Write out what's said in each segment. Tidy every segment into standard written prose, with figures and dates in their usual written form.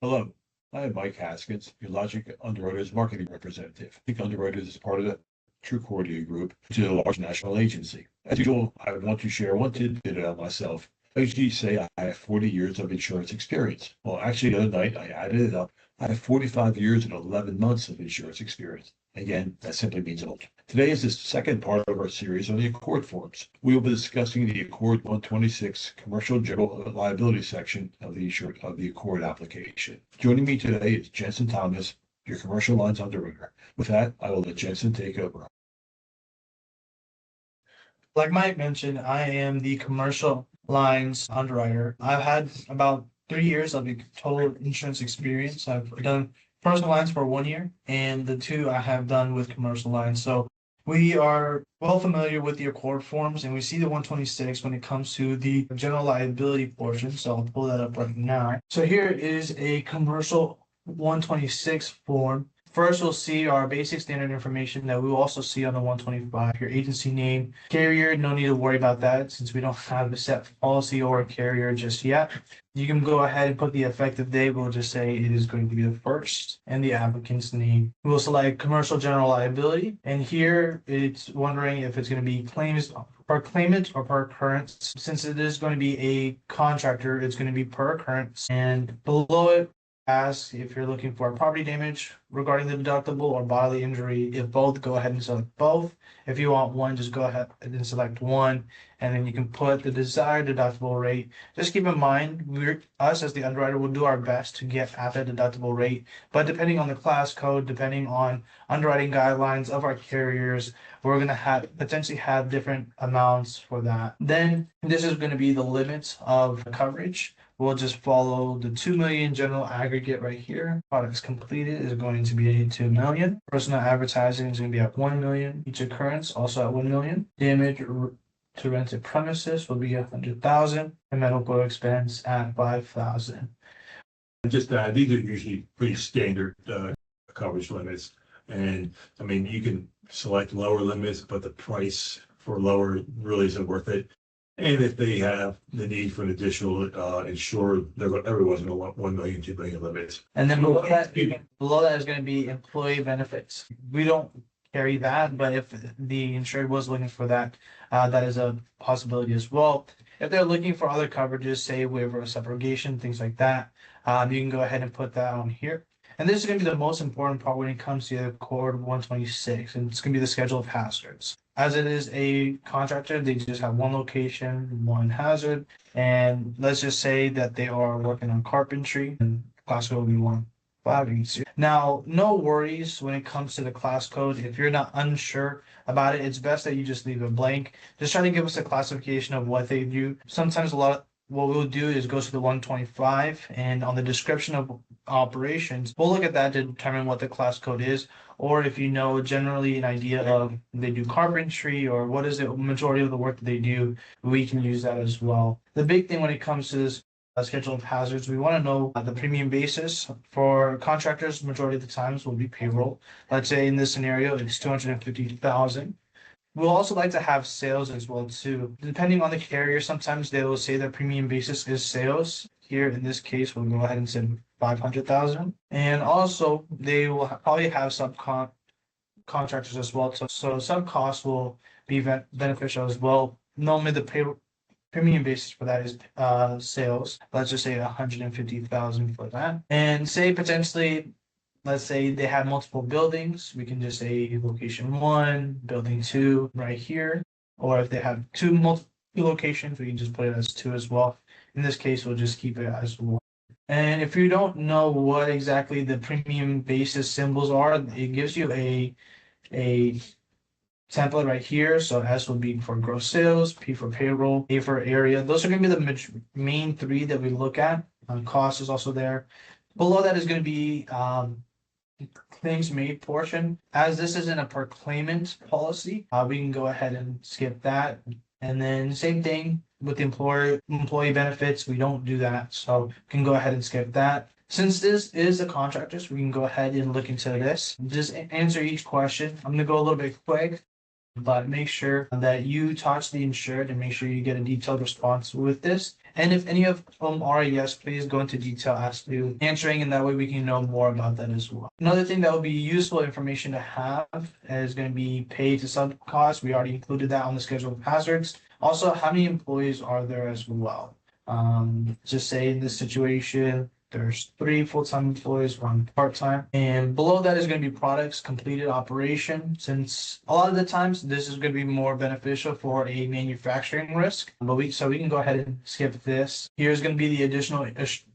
Hello, I am Mike Haskins, your Logic Underwriters marketing representative. Logic Underwriters is part of the Trucordia Group, which is a large national agency. As usual, I want to share one tidbit about myself. I usually say I have 40 years of insurance experience. Well, actually, the other night I added it up. I have 45 years and 11 months of insurance experience. Again, that simply means old. Today is the second part of our series on the ACORD forms. We will be discussing the ACORD 126 Commercial General Liability section of the ACORD application. Joining me today is Jensen Thomas, your commercial lines underwriter. With that, I will let Jensen take over. Like Mike mentioned, I am the commercial lines underwriter. I've had about 3 years of total insurance experience. I've done personal lines for 1 year, and the two I have done with commercial lines. So we are well familiar with the ACORD forms, and we see the 126 when it comes to the general liability portion. So I'll pull that up right now. So here is a commercial 126 form. First, we'll see our basic standard information that we will also see on the 125. Your agency name, carrier, no need to worry about that since we don't have a set policy or a carrier just yet. You can go ahead and put the effective date. We'll just say it is going to be the first and the applicant's name. We'll select commercial general liability. And here it's wondering if it's going to be claims per claimant or per occurrence. Since it is going to be a contractor, it's going to be per occurrence. And below it, ask if you're looking for property damage regarding the deductible or bodily injury. If both, go ahead and select both. If you want one, just go ahead and select one, and then you can put the desired deductible rate. Just keep in mind, us as the underwriter will do our best to get at that deductible rate, but depending on the class code, depending on underwriting guidelines of our carriers, we're going to potentially have different amounts for that. Then this is going to be the limits of coverage. We'll just follow the 2 million general aggregate right here. Products completed is going to be 2 million. Personal advertising is going to be at 1 million. Each occurrence also at 1 million. Damage to rented premises will be 100,000, and medical expense at 5,000. Just these are usually pretty standard coverage limits, and I mean you can select lower limits, but the price for lower really isn't worth it. And if they have the need for an additional insured, everyone's going to want 1 million, 2 million limits. And then below that is going to be employee benefits. We don't carry that, but if the insured was looking for that, that is a possibility as well. If they're looking for other coverages, say waiver of subrogation, things like that, you can go ahead and put that on here. And this is going to be the most important part when it comes to the ACORD 126, and it's going to be the schedule of hazards. As it is a contractor, they just have one location, one hazard, and let's just say that they are working on carpentry, and class code will be 150. Now, no worries when it comes to the class code. If you're not unsure about it, it's best that you just leave it blank. Just try to give us a classification of what they do. Sometimes what we'll do is go to the 125, and on the description of operations, we'll look at that to determine what the class code is, or if you know generally an idea of they do carpentry or what is the majority of the work that they do, we can use that as well. The big thing when it comes to this schedule of hazards, we want to know the premium basis. For contractors, majority of the times will be payroll. Let's say in this scenario, it's 250,000. We'll also like to have sales as well too. Depending on the carrier, sometimes they will say that premium basis is sales. Here in this case, we'll go ahead and say 500,000. And also they will probably have subcontractors as well. So some costs will be beneficial as well. Normally the premium basis for that is sales. Let's just say 150,000 for that. And say potentially, let's say they have multiple buildings, we can just say location 1, building 2 right here. Or if they have multiple locations, we can just put it as 2 as well. In this case, we'll just keep it as 1. And if you don't know what exactly the premium basis symbols are, it gives you a template right here. So S will be for gross sales, P for payroll, A for area. Those are going to be the main 3 that we look at. Cost is also there. Below that is going to be claims made portion. As this isn't a per claimant policy, we can go ahead and skip that. And then same thing with the employee benefits. We don't do that, so we can go ahead and skip that. Since this is a contractor, so we can go ahead and look into this. Just answer each question. I'm gonna go a little bit quick, but make sure that you talk to the insured and make sure you get a detailed response with this. And if any of them are a yes, please go into detail as to answering, and that way we can know more about that as well. Another thing that would be useful information to have is going to be paid to sub costs. We already included that on the schedule of hazards. Also, how many employees are there as well? Just say in this situation, there's 3 full-time employees, 1 part-time. And below that is going to be products completed operation, since a lot of the times this is going to be more beneficial for a manufacturing risk. But we can go ahead and skip this. Here's going to be the additional interest.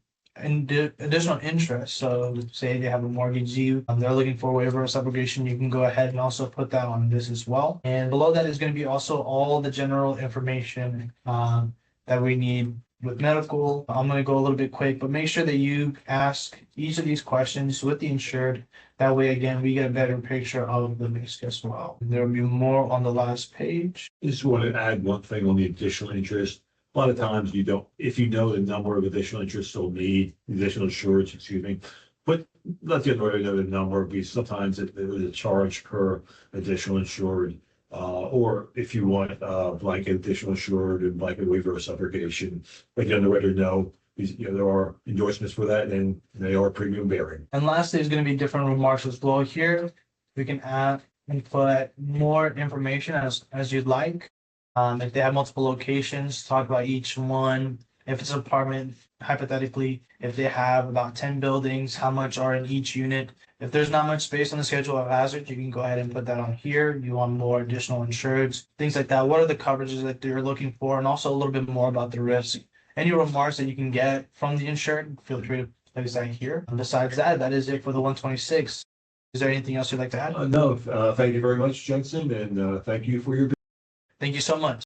So say they have a mortgagee, they're looking for a waiver of subrogation, you can go ahead and also put that on this as well. And below that is going to be also all the general information that we need with medical. I'm going to go a little bit quick, but make sure that you ask each of these questions with the insured. That way, again, we get a better picture of the risk as well. There will be more on the last page. Just want to add one thing on the additional interest. A lot of times you don't, if you know the number of additional interests you'll need, additional insurance, but let the underwriter know the number, because sometimes there is a charge per additional insured. Or if you want blanket additional insured and blanket waiver of subrogation, let the underwriter know, there are endorsements for that and they are premium bearing. And lastly, there's going to be different remarks as well here. We can add and put more information as you'd like. If they have multiple locations, talk about each one. If it's an apartment, hypothetically, if they have about 10 buildings, how much are in each unit? If there's not much space on the schedule of hazards, you can go ahead and put that on here. You want more additional insureds, things like that. What are the coverages that they're looking for? And also a little bit more about the risk. Any remarks that you can get from the insured, feel free to place that here. And besides that, that is it for the 126. Is there anything else you'd like to add? No, thank you very much, Jensen, and thank you for your. Thank you so much.